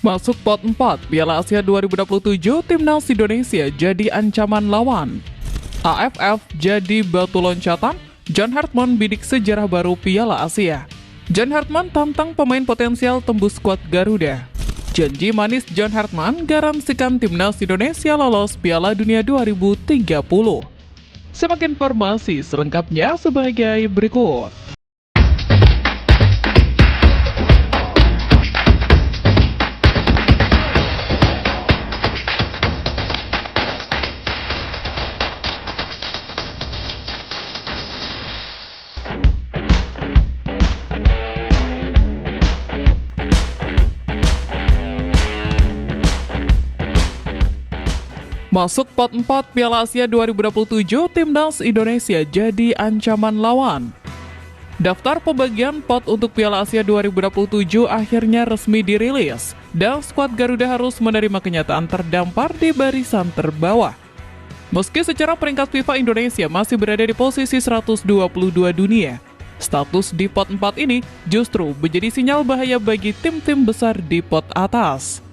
Masuk pot 4 Piala Asia 2027, Timnas Indonesia jadi ancaman lawan. AFF jadi batu loncatan, John Hartman bidik sejarah baru Piala Asia. John Hartman tantang pemain potensial tembus skuad Garuda. Janji manis John Hartman garansikan Timnas Indonesia lolos Piala Dunia 2030. Simak informasi selengkapnya sebagai berikut. Masuk pot 4 Piala Asia 2027, Timnas Indonesia jadi ancaman lawan. Daftar pembagian pot untuk Piala Asia 2027 akhirnya resmi dirilis, dan skuad Garuda harus menerima kenyataan terdampar di barisan terbawah. Meski secara peringkat FIFA Indonesia masih berada di posisi 122 dunia, status di pot 4 ini justru menjadi sinyal bahaya bagi tim-tim besar di pot atas.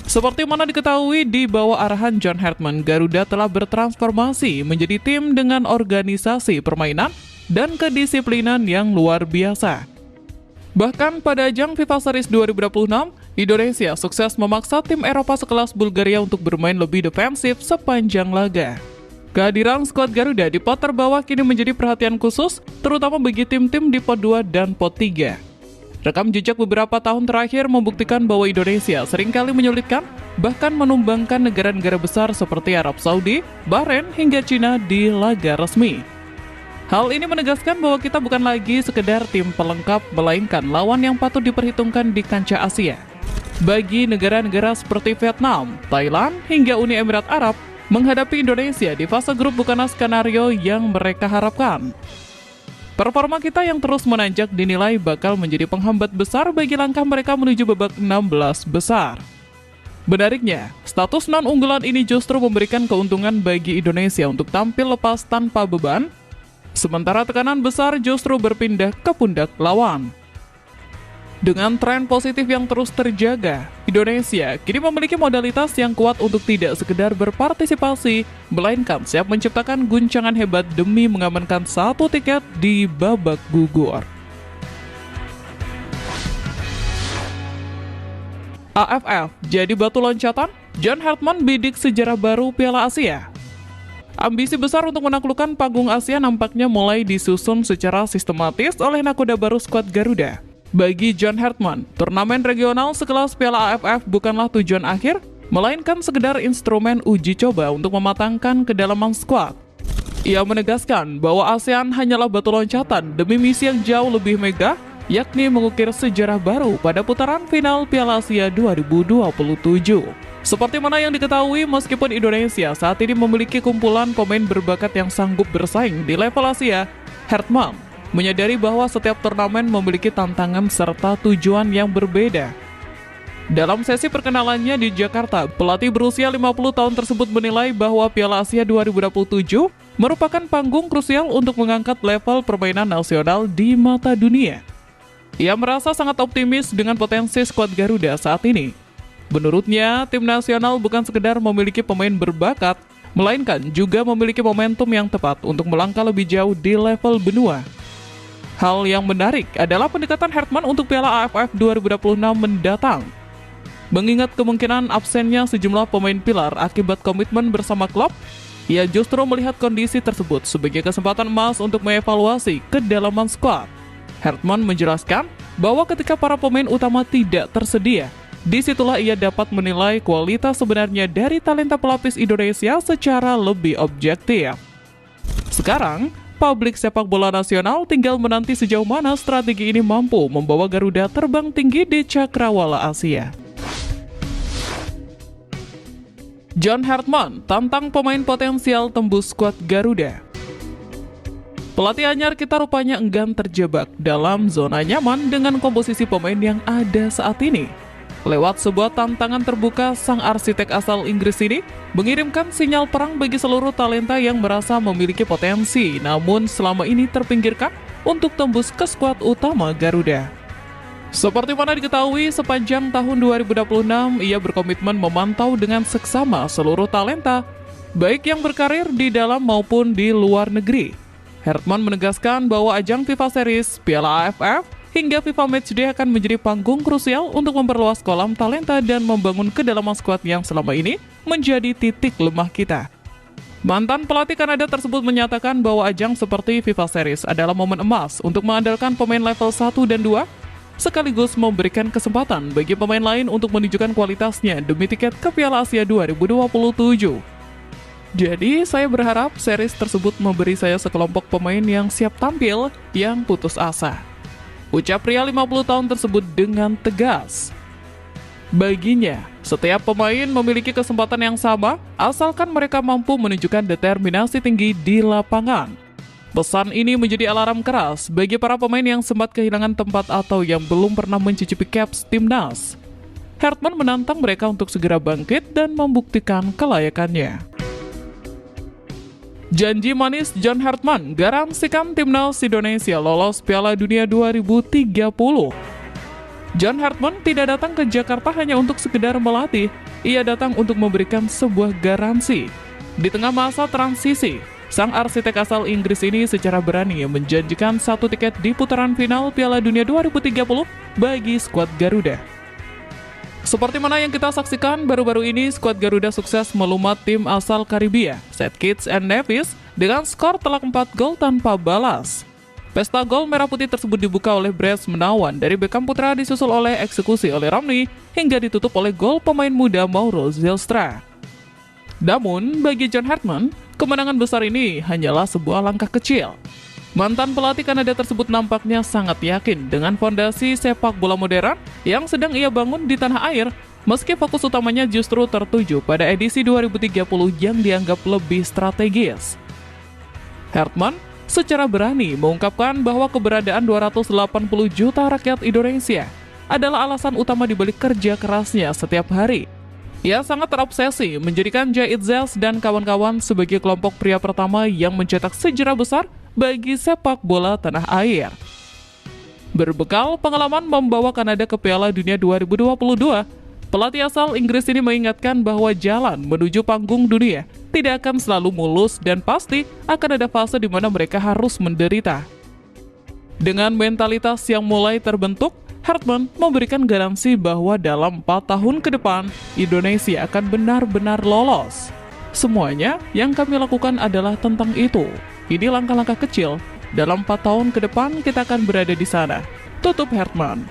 Seperti mana diketahui, di bawah arahan John Hartman, Garuda telah bertransformasi menjadi tim dengan organisasi permainan dan kedisiplinan yang luar biasa. Bahkan pada ajang FIFA Series 2026, Indonesia sukses memaksa tim Eropa sekelas Bulgaria untuk bermain lebih defensif sepanjang laga. Kehadiran skuad Garuda di pot terbawah kini menjadi perhatian khusus, terutama bagi tim-tim di pot 2 dan pot 3. Rekam jejak beberapa tahun terakhir membuktikan bahwa Indonesia seringkali menyulitkan, bahkan menumbangkan negara-negara besar seperti Arab Saudi, Bahrain, hingga Cina di laga resmi. Hal ini menegaskan bahwa kita bukan lagi sekedar tim pelengkap, melainkan lawan yang patut diperhitungkan di kancah Asia. Bagi negara-negara seperti Vietnam, Thailand, hingga Uni Emirat Arab, menghadapi Indonesia di fase grup bukanlah skenario yang mereka harapkan. Performa kita yang terus menanjak dinilai bakal menjadi penghambat besar bagi langkah mereka menuju babak 16 besar. Menariknya, status non-unggulan ini justru memberikan keuntungan bagi Indonesia untuk tampil lepas tanpa beban, sementara tekanan besar justru berpindah ke pundak lawan. Dengan tren positif yang terus terjaga, Indonesia kini memiliki modalitas yang kuat untuk tidak sekedar berpartisipasi, melainkan siap menciptakan guncangan hebat demi mengamankan satu tiket di babak gugur. AFF jadi batu loncatan, John Hartman bidik sejarah baru Piala Asia. Ambisi besar untuk menaklukkan panggung Asia nampaknya mulai disusun secara sistematis oleh nakoda baru skuad Garuda. Bagi John Hartman, turnamen regional sekelas Piala AFF bukanlah tujuan akhir, melainkan sekedar instrumen uji coba untuk mematangkan kedalaman skuad. Ia menegaskan bahwa ASEAN hanyalah batu loncatan demi misi yang jauh lebih megah, yakni mengukir sejarah baru pada putaran final Piala Asia 2027. Seperti mana yang diketahui, meskipun Indonesia saat ini memiliki kumpulan pemain berbakat yang sanggup bersaing di level Asia, Hartman menyadari bahwa setiap turnamen memiliki tantangan serta tujuan yang berbeda. Dalam sesi perkenalannya di Jakarta, pelatih berusia 50 tahun tersebut menilai bahwa Piala Asia 2027 merupakan panggung krusial untuk mengangkat level permainan nasional di mata dunia. Ia merasa sangat optimis dengan potensi skuad Garuda saat ini. Menurutnya, tim nasional bukan sekedar memiliki pemain berbakat, melainkan juga memiliki momentum yang tepat untuk melangkah lebih jauh di level benua. Hal yang menarik adalah pendekatan Hartman untuk Piala AFF 2026 mendatang. Mengingat kemungkinan absennya sejumlah pemain pilar akibat komitmen bersama klub, ia justru melihat kondisi tersebut sebagai kesempatan emas untuk mengevaluasi kedalaman skuad. Hartman menjelaskan bahwa ketika para pemain utama tidak tersedia, disitulah ia dapat menilai kualitas sebenarnya dari talenta pelapis Indonesia secara lebih objektif. Sekarang, publik sepak bola nasional tinggal menanti sejauh mana strategi ini mampu membawa Garuda terbang tinggi di cakrawala Asia. John Hartman tantang pemain potensial tembus skuad Garuda. Pelatih anyar kita rupanya enggan terjebak dalam zona nyaman dengan komposisi pemain yang ada saat ini. Lewat sebuah tantangan terbuka, sang arsitek asal Inggris ini mengirimkan sinyal perang bagi seluruh talenta yang merasa memiliki potensi, namun selama ini terpinggirkan untuk tembus ke skuad utama Garuda. Seperti mana diketahui, sepanjang tahun 2026, ia berkomitmen memantau dengan seksama seluruh talenta, baik yang berkarir di dalam maupun di luar negeri. Hartman menegaskan bahwa ajang FIFA Series, Piala AFF, hingga FIFA Matchday akan menjadi panggung krusial untuk memperluas kolam talenta dan membangun kedalaman skuad yang selama ini menjadi titik lemah kita. Mantan pelatih Kanada tersebut menyatakan bahwa ajang seperti FIFA Series adalah momen emas untuk mengandalkan pemain level 1 dan 2, sekaligus memberikan kesempatan bagi pemain lain untuk menunjukkan kualitasnya demi tiket ke Piala Asia 2027. Jadi, saya berharap series tersebut memberi saya sekelompok pemain yang siap tampil, yang putus asa. Ucap pria 50 tahun tersebut dengan tegas. Baginya, setiap pemain memiliki kesempatan yang sama, asalkan mereka mampu menunjukkan determinasi tinggi di lapangan. Pesan ini menjadi alarm keras bagi para pemain yang sempat kehilangan tempat atau yang belum pernah mencicipi caps timnas. Hartman menantang mereka untuk segera bangkit dan membuktikan kelayakannya. Janji manis John Hartman garansikan timnas Indonesia lolos Piala Dunia 2030. John Hartman tidak datang ke Jakarta hanya untuk sekedar melatih, ia datang untuk memberikan sebuah garansi. Di tengah masa transisi, sang arsitek asal Inggris ini secara berani menjanjikan satu tiket di putaran final Piala Dunia 2030 bagi skuad Garuda. Seperti mana yang kita saksikan, baru-baru ini skuad Garuda sukses melumat tim asal Karibia, St. Kitts and Nevis, dengan skor telak 4 gol tanpa balas. Pesta gol merah putih tersebut dibuka oleh Bres Menawan dari Beckham Putra, disusul oleh eksekusi oleh Romney, hingga ditutup oleh gol pemain muda Mauro Zylstra. Namun, bagi John Hartman, kemenangan besar ini hanyalah sebuah langkah kecil. Mantan pelatih Kanada tersebut nampaknya sangat yakin dengan fondasi sepak bola modern yang sedang ia bangun di tanah air, meski fokus utamanya justru tertuju pada edisi 2030 yang dianggap lebih strategis. Hartman secara berani mengungkapkan bahwa keberadaan 280 juta rakyat Indonesia adalah alasan utama dibalik kerja kerasnya setiap hari. Ia sangat terobsesi menjadikan Jahit Zels dan kawan-kawan sebagai kelompok pria pertama yang mencetak sejarah besar bagi sepak bola tanah air. Berbekal pengalaman membawa Kanada ke Piala Dunia 2022, pelatih asal Inggris ini mengingatkan bahwa jalan menuju panggung dunia tidak akan selalu mulus dan pasti akan ada fase di mana mereka harus menderita. Dengan mentalitas yang mulai terbentuk, Hartman memberikan garansi bahwa dalam 4 tahun ke depan, Indonesia akan benar-benar lolos. Semuanya yang kami lakukan adalah tentang itu. Ini langkah-langkah kecil, dalam 4 tahun ke depan kita akan berada di sana. Tutup Hartman.